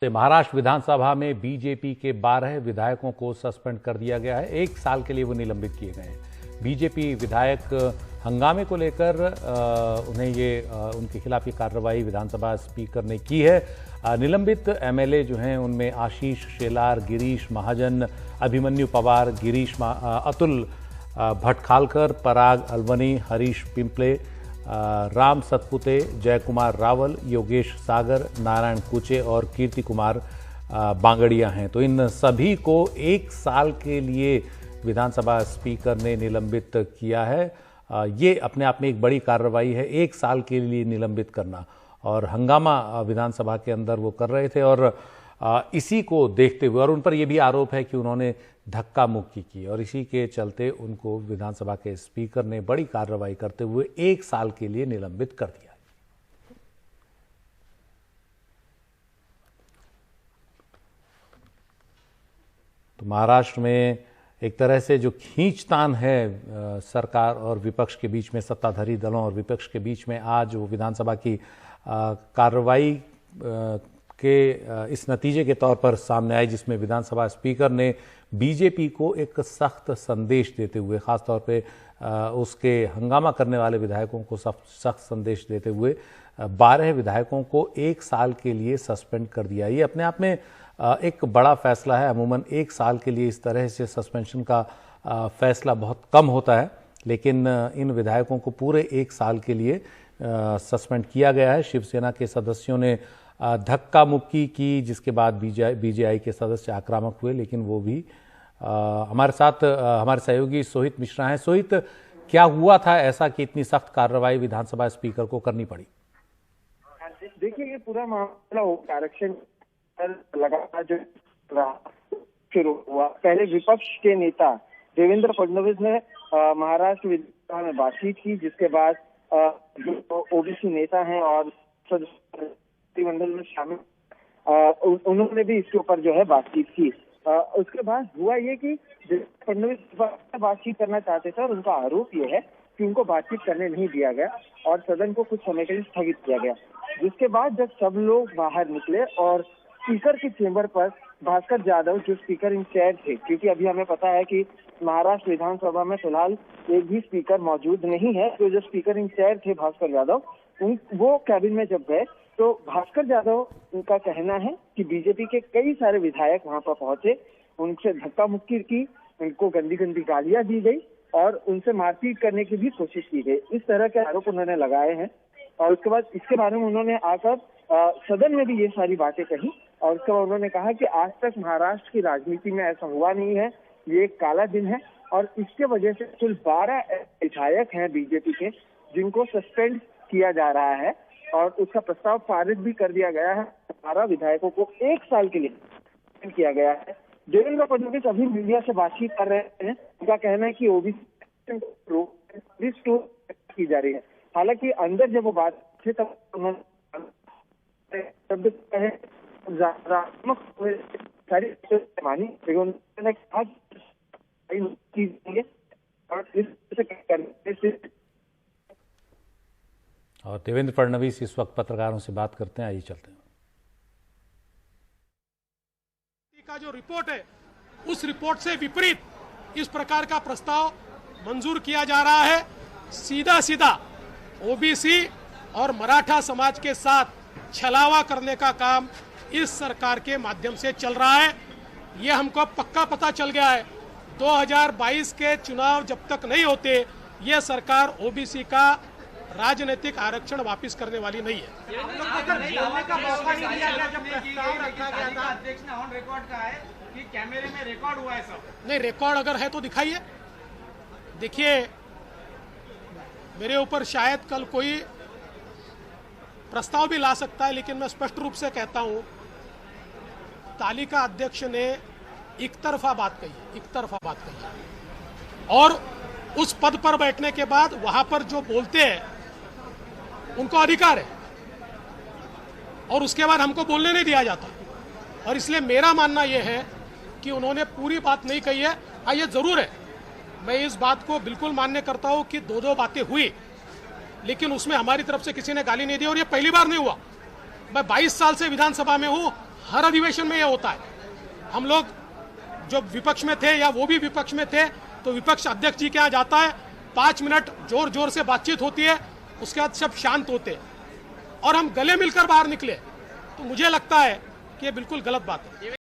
महाराष्ट्र विधानसभा में बीजेपी के 12 विधायकों को सस्पेंड कर दिया गया है। 1 साल के लिए वो निलंबित किए गए हैं। बीजेपी विधायक हंगामे को लेकर उनके खिलाफ ये कार्रवाई विधानसभा स्पीकर ने की है। निलंबित एमएलए जो हैं उनमें आशीष शेलार, गिरीश महाजन, अभिमन्यु पवार, अतुल भटखालकर, पराग अलवनी, हरीश पिंपले, राम सतपुते, जयकुमार रावल, योगेश सागर, नारायण कुचे और कीर्ति कुमार बांगड़िया हैं। तो इन सभी को 1 साल के लिए विधानसभा स्पीकर ने निलंबित किया है। ये अपने आप में एक बड़ी कार्रवाई है, 1 साल के लिए निलंबित करना। और हंगामा विधानसभा के अंदर वो कर रहे थे और इसी को देखते हुए, और उन पर यह भी आरोप है कि उन्होंने धक्का मुक्की की, और इसी के चलते उनको विधानसभा के स्पीकर ने बड़ी कार्रवाई करते हुए 1 साल के लिए निलंबित कर दिया। तो महाराष्ट्र में एक तरह से जो खींचतान है सरकार और विपक्ष के बीच में, सत्ताधारी दलों और विपक्ष के बीच में, आज वो विधानसभा की कार्रवाई के इस नतीजे के तौर पर सामने आई, जिसमें विधानसभा स्पीकर ने बीजेपी को एक सख्त संदेश देते हुए, खासतौर पे उसके हंगामा करने वाले विधायकों को सख्त संदेश देते हुए 12 विधायकों को 1 साल के लिए सस्पेंड कर दिया। ये अपने आप में एक बड़ा फैसला है। अमूमन 1 साल के लिए इस तरह से सस्पेंशन का फैसला बहुत कम होता है, लेकिन इन विधायकों को पूरे 1 साल के लिए सस्पेंड किया गया है। शिवसेना के सदस्यों ने धक्का मुक्की की, जिसके बाद बीजेआई के सदस्य आक्रामक हुए, लेकिन वो भी हमारे साथ हमारे सहयोगी सोहित मिश्रा हैं। सोहित, क्या हुआ था ऐसा कि इतनी सख्त कार्रवाई विधानसभा स्पीकर को करनी पड़ी? देखिए, ये पूरा मामला आरक्षण लगातार जो शुरू हुआ। पहले विपक्ष के नेता देवेंद्र फडणवीस ने महाराष्ट्र विधानसभा में बातचीत की, जिसके बाद जो ओबीसी नेता हैं और मंडल में शामिल उन्होंने भी इसके ऊपर जो है बातचीत की। उसके बाद हुआ ये कि फडणवीस बातचीत करना चाहते थे और उनका आरोप ये है कि उनको बातचीत करने नहीं दिया गया और सदन को कुछ समय के लिए स्थगित किया गया। जिसके बाद जब सब लोग बाहर निकले और स्पीकर के चेंबर पर भास्कर जाधव, जो स्पीकर इन चेयर थे, क्योंकि अभी हमें पता है कि महाराष्ट्र विधानसभा में फिलहाल एक भी स्पीकर मौजूद नहीं है, तो जो स्पीकर इन चेयर थे भास्कर जाधव, वो कैबिन में जब गए तो भास्कर जाधव, उनका कहना है कि बीजेपी के कई सारे विधायक वहां पर पहुंचे, उनसे धक्का मुक्की की, उनको गंदी गंदी गालियां दी गई और उनसे मारपीट करने की भी कोशिश की गई। इस तरह के आरोप उन्होंने लगाए हैं और उसके बाद इसके बारे में उन्होंने आकर सदन में भी ये सारी बातें कही और उसके बाद उन्होंने कहा कि आज तक महाराष्ट्र की राजनीति में ऐसा हुआ नहीं है, ये एक काला दिन है और इसके वजह से कुल 12 विधायक हैं बीजेपी के जिनको सस्पेंड किया जा रहा है और उसका प्रस्ताव पारित भी कर दिया गया है। 12 विधायकों को 1 साल के लिए किया गया है। देवेंद्र फडणवीस अभी मीडिया से बातचीत कर रहे हैं। उनका कहना है कि ओबीसी की जा रही है। हालांकि अंदर जब वो बात थी तब उन्होंने मानी, उन्होंने कहा और देवेंद्र फडणवीस इस वक्त पत्रकारों से बात करते हैं। आइए चलते हैं। का जो रिपोर्ट है उस रिपोर्ट से विपरीत इस प्रकार का प्रस्ताव मंजूर किया जा रहा है। सीधा सीधा ओबीसी और मराठा समाज के साथ छलावा करने का काम इस सरकार के माध्यम से चल रहा है। यह हमको पक्का पता चल गया है। 2022 के चुनाव जब तक नहीं होते, यह सरकार ओबीसी का राजनीतिक आरक्षण वापस करने वाली नहीं है। कैमरे में रिकॉर्ड हुआ है सब? नहीं, रिकॉर्ड अगर है तो दिखाइए। देखिए, मेरे ऊपर शायद कल कोई प्रस्ताव भी ला सकता है, लेकिन मैं स्पष्ट रूप से कहता हूं, तालिका अध्यक्ष ने एक तरफा बात कही और उस पद पर बैठने के बाद वहां पर जो बोलते हैं उनको अधिकार है और उसके बाद हमको बोलने नहीं दिया जाता। और इसलिए मेरा मानना यह है कि उन्होंने पूरी बात नहीं कही है। हाँ, ये जरूर है, मैं इस बात को बिल्कुल मान्य करता हूं कि 2 बातें हुई, लेकिन उसमें हमारी तरफ से किसी ने गाली नहीं दी और ये पहली बार नहीं हुआ। मैं 22 साल से विधानसभा में हूं हर अधिवेशन में ये होता है। हम लोग जो विपक्ष में थे या वो भी विपक्ष में थे तो विपक्ष अध्यक्ष जी के यहाँ जाता है, 5 मिनट जोर जोर से बातचीत होती है, उसके बाद सब शांत होते हैं और हम गले मिलकर बाहर निकले। तो मुझे लगता है कि ये बिल्कुल गलत बात है।